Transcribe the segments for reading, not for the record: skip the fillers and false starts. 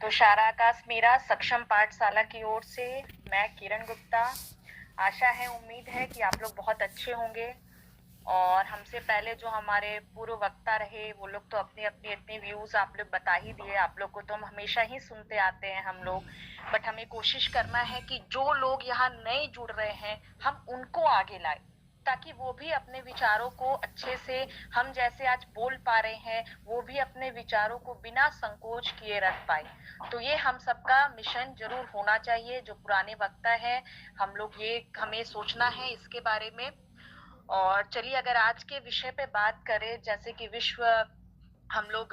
तुषारा आकाश मीरा सक्षम पाठशाला की ओर से मैं किरण गुप्ता। आशा है, उम्मीद है कि आप लोग बहुत अच्छे होंगे। और हमसे पहले जो हमारे पूर्व वक्ता रहे वो लोग तो अपने अपने इतने व्यूज आप लोग बता ही दिए। आप लोग को तो हम हमेशा ही सुनते आते हैं हम लोग, बट हमें कोशिश करना है कि जो लोग यहाँ नए जुड़ रहे हैं हम उनको आगे लाए, ताकि वो भी अपने विचारों को अच्छे से, हम जैसे आज बोल पा रहे हैं, वो भी अपने विचारों को बिना संकोच किए रख पाए। तो ये हम सबका मिशन जरूर होना चाहिए। जो पुराने वक्ता है हम लोग, ये हमें सोचना है इसके बारे में। और चलिए, अगर आज के विषय पे बात करें, जैसे कि विश्व, हम लोग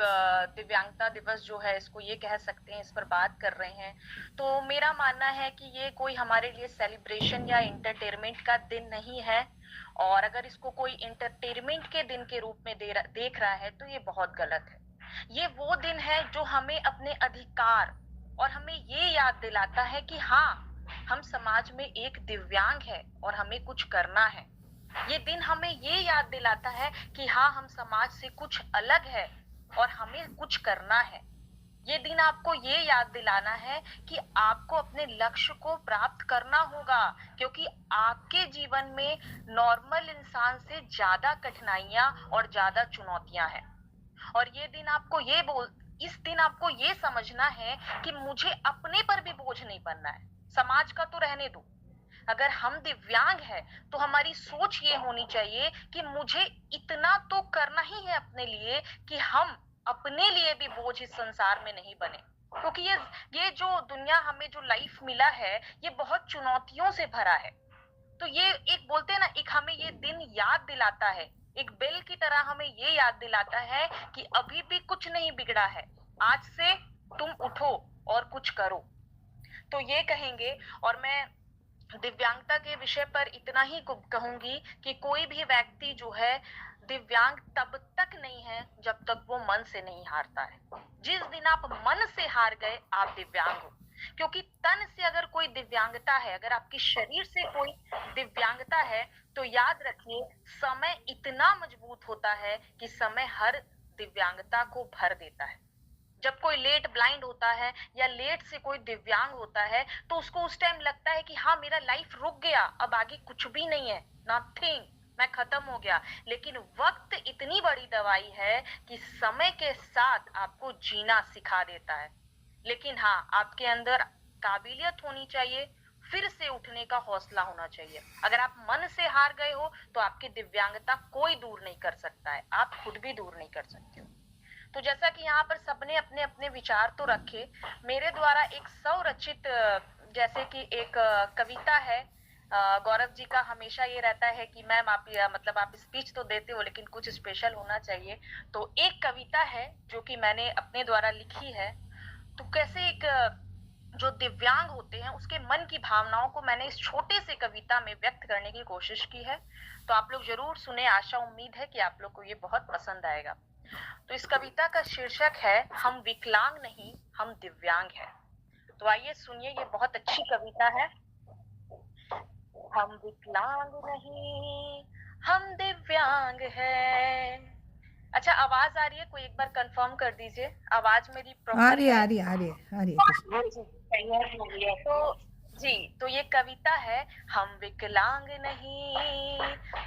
दिव्यांगता दिवस जो है इसको ये कह सकते हैं, इस पर बात कर रहे हैं, तो मेरा मानना है कि ये कोई हमारे लिए सेलिब्रेशन या इंटरटेनमेंट का दिन नहीं है। और अगर इसको कोई इंटरटेनमेंट के दिन के रूप में देख रहा है तो ये बहुत गलत है। ये वो दिन है जो हमें अपने अधिकार और हमें ये याद दिलाता है कि हाँ, हम समाज में एक दिव्यांग है और हमें कुछ करना है। ये दिन हमें ये याद दिलाता है कि हाँ, हम समाज से कुछ अलग है और हमें कुछ करना है। ये दिन आपको ये याद दिलाना है कि आपको अपने लक्ष्य को प्राप्त करना होगा, क्योंकि आपके जीवन में नॉर्मल इंसान से ज्यादा कठिनाइयां और ज्यादा चुनौतियां हैं। और ये दिन आपको इस दिन आपको ये समझना है कि मुझे अपने पर भी बोझ नहीं बनना है, समाज का तो रहने दो। अगर हम दिव्यांग है तो हमारी सोच ये होनी चाहिए कि मुझे इतना तो करना ही है अपने लिए कि हम अपने लिए भी बोझ इस संसार में नहीं बने। क्योंकि ये जो दुनिया, हमें जो लाइफ मिला है, ये बहुत चुनौतियों से भरा है। तो ये एक बोलते हैं ना, एक हमें ये दिन याद दिलाता है, एक बेल की तरह हमें ये याद दिलाता है कि अभी भी कुछ नहीं बिगड़ा है। आज से तुम उठो और कुछ करो। तो ये कहेंगे। और मैं दिव्यांगता के विषय पर इतना ही कहूंगी कि कोई भी व्यक्ति जो है दिव्यांग तब तक नहीं है जब तक वो मन से नहीं हारता है। जिस दिन आप मन से हार गए आप दिव्यांग हो। क्योंकि तन से अगर कोई दिव्यांगता है, अगर आपकी शरीर से कोई दिव्यांगता है, तो याद रखिए समय इतना मजबूत होता है कि समय हर दिव्यांगता को भर देता है। जब कोई लेट ब्लाइंड होता है या लेट से कोई दिव्यांग होता है तो उसको उस टाइम लगता है कि हाँ, मेरा लाइफ रुक गया, अब आगे कुछ भी नहीं है, नथिंग, मैं खत्म हो गया। लेकिन वक्त इतनी बड़ी दवाई है कि समय के साथ आपको जीना सिखा देता है। लेकिन हाँ, आपके अंदर काबिलियत होनी चाहिए, फिर से उठने का हौसला होना चाहिए। अगर आप मन से हार गए हो तो आपकी दिव्यांगता कोई दूर नहीं कर सकता है, आप खुद भी दूर नहीं कर सकते हो। तो जैसा कि यहाँ पर सबने अपने अपने विचार तो रखे, मेरे द्वारा एक स्वरचित, जैसे कि एक कविता है। गौरव जी का हमेशा ये रहता है कि मैम आप मतलब आप स्पीच तो देते हो लेकिन कुछ स्पेशल होना चाहिए। तो एक कविता है जो कि मैंने अपने द्वारा लिखी है। तो कैसे एक जो दिव्यांग होते हैं उसके मन की भावनाओं को मैंने इस छोटे से कविता में व्यक्त करने की कोशिश की है। तो आप लोग जरूर सुने, आशा उम्मीद है कि आप लोग को ये बहुत पसंद आएगा। तो इस कविता का शीर्षक है हम विकलांग नहीं, हम दिव्यांग हैं। तो आइए सुनिए, ये बहुत अच्छी कविता है। हम विकलांग नहीं, हम दिव्यांग हैं। अच्छा, आवाज आ रही है? कोई एक बार कंफर्म कर दीजिए, आवाज मेरी आ प्रॉपर रही है, है? आ रही है, आ रही है, आ रही है कुछ। हाँ जी, तैयार हो गया तो जी। तो ये कविता है, हम विकलांग नहीं,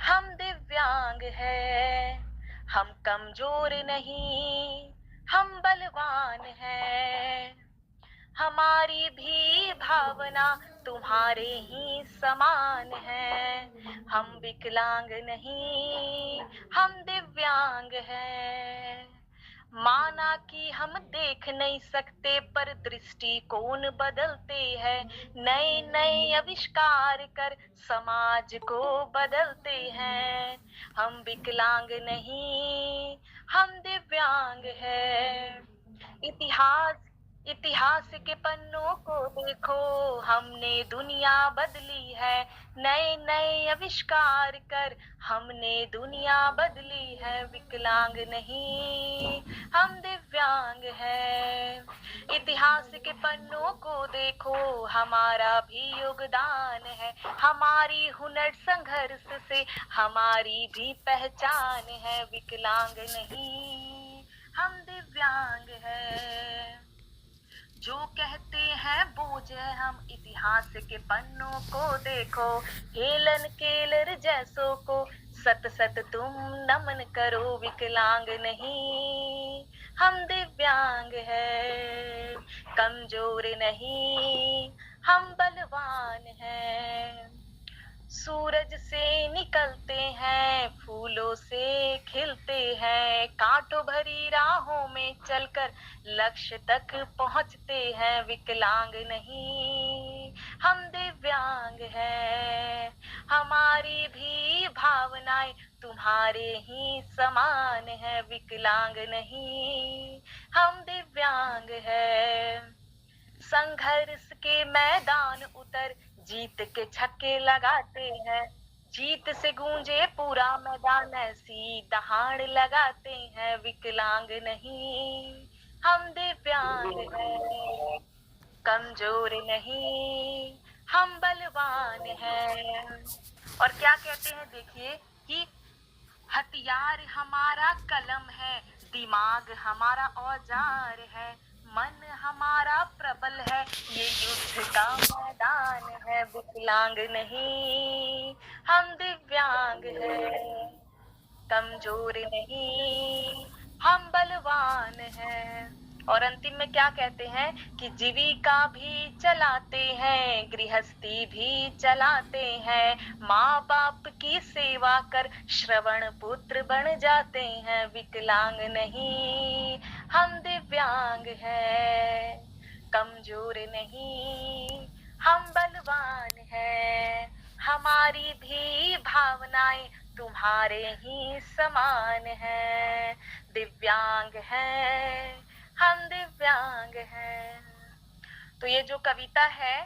हम दिव्यांग हैं। हम कमजोर नहीं, हम बलवान हैं। हमारी भी भावना तुम्हारे ही समान है। हम विकलांग नहीं, हम दिव्यांग हैं। माना कि हम देख नहीं सकते पर दृष्टिकोण बदलते हैं। नए नए आविष्कार कर समाज को बदलते हैं। हम विकलांग नहीं, हम दिव्यांग हैं। इतिहास इतिहास के पन्नों को देखो, हमने दुनिया बदली है। नए नए आविष्कार कर हमने दुनिया बदली है। विकलांग नहीं, हम दिव्यांग हैं। इतिहास के पन्नों को देखो, हमारा भी योगदान है। हमारी हुनर संघर्ष से हमारी भी पहचान है। विकलांग नहीं, हम दिव्यांग हैं। जो खोजे हम इतिहास के पन्नों को देखो, हेलन केलर जैसों को सत सत तुम नमन करो, विकलांग नहीं हम दिव्यांग है, कमजोर नहीं हम बलवान हैं, सूरज से निकलते हैं फूलों से खिलते हैं, कांटों भरी राहों में चलकर लक्ष्य तक पहुंचते हैं, विकलांग नहीं हम दिव्यांग हैं, हमारी भी भावनाएं तुम्हारे ही समान है, विकलांग नहीं हम दिव्यांग हैं, संघर्ष के मैदान उतर जीत के छक्के लगाते हैं, जीत से गूंजे पूरा मैदान ऐसी दहाड़ लगाते हैं, विकलांग नहीं हम दिव्यांग हैं, कमजोर नहीं हम बलवान हैं। और क्या कहते हैं देखिए कि हथियार हमारा कलम है, दिमाग हमारा औजार है, मन हमारा प्रबल है, ये युद्ध का मैदान है, विकलांग नहीं हम दिव्यांग हैं, कमजोर नहीं हम बलवान हैं। और अंतिम में क्या कहते हैं कि जीविका भी चलाते हैं, गृहस्थी भी चलाते हैं, माँ बाप की सेवा कर श्रवण पुत्र बन जाते हैं, विकलांग नहीं हम दिव्यांग हैं, कमजोर नहीं हम बलवान हैं, हमारी भी भावनाएं तुम्हारे ही समान है, दिव्यांग है हम दिव्यांग हैं। तो ये जो कविता है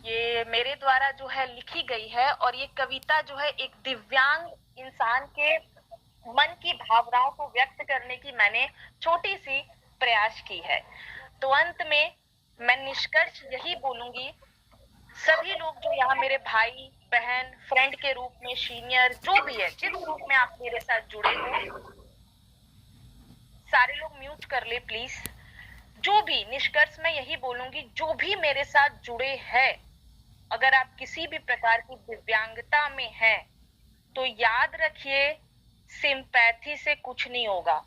ये मेरे द्वारा जो है लिखी गई है, और ये कविता जो है एक दिव्यांग इंसान के मन की भावनाओं को व्यक्त करने की मैंने छोटी सी प्रयास की है। तो अंत में मैं निष्कर्ष यही बोलूंगी, सभी लोग जो यहाँ मेरे भाई बहन फ्रेंड के रूप में सीनियर जो भी है, जिस रूप में आप मेरे साथ जुड़े हो, सारे लोग म्यूट कर ले प्लीज। जो भी निष्कर्ष मैं यही बोलूंगी, जो भी मेरे साथ जुड़े हैं, अगर आप किसी भी प्रकार की दिव्यांगता में हैं तो याद रखिए सिंपैथी से कुछ नहीं होगा।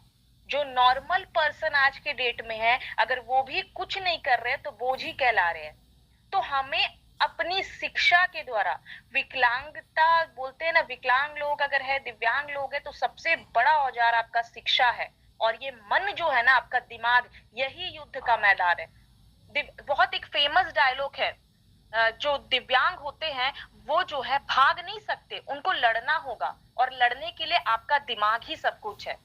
जो नॉर्मल पर्सन आज के डेट में है, अगर वो भी कुछ नहीं कर रहे तो बोझ ही कहला रहे हैं। तो हमें अपनी शिक्षा के द्वारा, विकलांगता बोलते हैं ना, विकलांग लोग अगर है, दिव्यांग लोग है, तो सबसे बड़ा औजार आपका शिक्षा है, और ये मन जो है ना आपका दिमाग, यही युद्ध का मैदान है। बहुत एक फेमस डायलॉग है, जो दिव्यांग होते हैं वो जो है भाग नहीं सकते, उनको लड़ना होगा, और लड़ने के लिए आपका दिमाग ही सब कुछ है।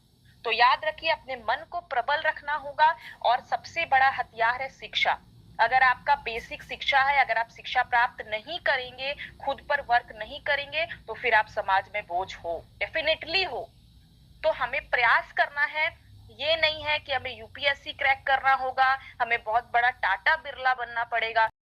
तो याद रखिए अपने मन को प्रबल रखना होगा, और सबसे बड़ा हथियार है शिक्षा। अगर आपका बेसिक शिक्षा है, अगर आप शिक्षा प्राप्त नहीं करेंगे, खुद पर वर्क नहीं करेंगे, तो फिर आप समाज में बोझ हो, डेफिनेटली हो। तो हमें प्रयास करना है, ये नहीं है कि हमें यूपीएससी क्रैक करना होगा, हमें बहुत बड़ा टाटा बिरला बनना पड़ेगा।